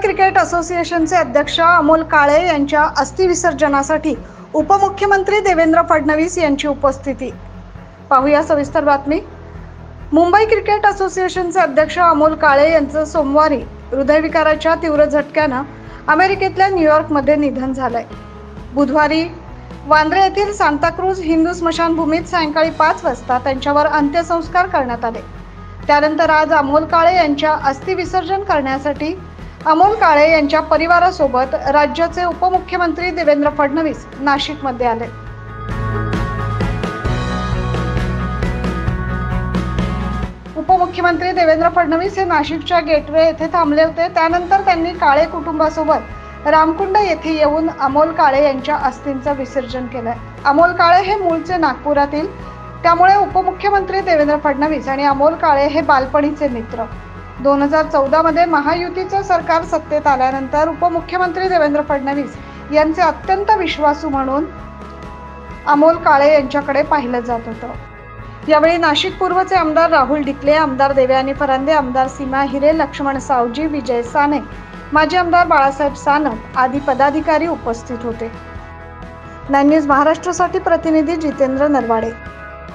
Cricket असोसिएशनचे अध्यक्ष अमोल काळे यांच्या अस्थि विसर्जनासाठी उपमुख्यमंत्री देवेंद्र फडणवीस यांची उपस्थिती। पाहूया सविस्तर बातमी। मुंबई क्रिकेट असोसिएशनचे अध्यक्ष अमोल काळे यांचं सोमवारी हृदयविकाराच्या तीव्र झटक्यानं अमेरिकेतल्या न्यूयॉर्कमध्ये निधन झालंय। बुधवारी वांद्रे येथील सांताक्रूज हिंदू स्मशानभूमीत सायंकाळी 5 वाजता त्यांच्यावर अंत्यसंस्कार करण्यात आले। त्यानंतर आज अमोल काळे यांच्या अस्थि विसर्जन करण्यासाठी अमोल काळे यांच्या परिवारासोबत राज्याचे उपमुख्यमंत्री देवेंद्र फडणवीस नाशिकमध्ये आले। उपमुख्यमंत्री देवेंद्र फडणवीस हे नाशिकच्या गेटवे येथे थांबले होते। त्यानंतर त्यांनी काळे कुटुंबासोबत रामकुंड येथे येऊन अमोल काळे यांच्या अस्थींचं विसर्जन केलंय। अमोल काळे हे मूळचे नागपुरातील, त्यामुळे उपमुख्यमंत्री देवेंद्र फडणवीस आणि अमोल काळे हे बालपणीचे मित्र। 2014 मध्ये महायुतीचे सरकार सत्तेत आल्यानंतर उपमुख्यमंत्री देवेंद्र फडणवीस यांचे अत्यंत विश्वासू म्हणून अमोल काळे यांच्याकडे पाहिलं जात होतं। यावेळी नाशिक पूर्वचे आमदार राहुल डिकले, आमदार देवयानी फरांदे, आमदार सीमा हिरे, लक्ष्मण सावजी, विजय साने, माजी आमदार बाळासाहेब सानप आदी पदाधिकारी उपस्थित होते। 9 न्यूज महाराष्ट्रासाठी प्रतिनिधी जितेंद्र नरवाडे।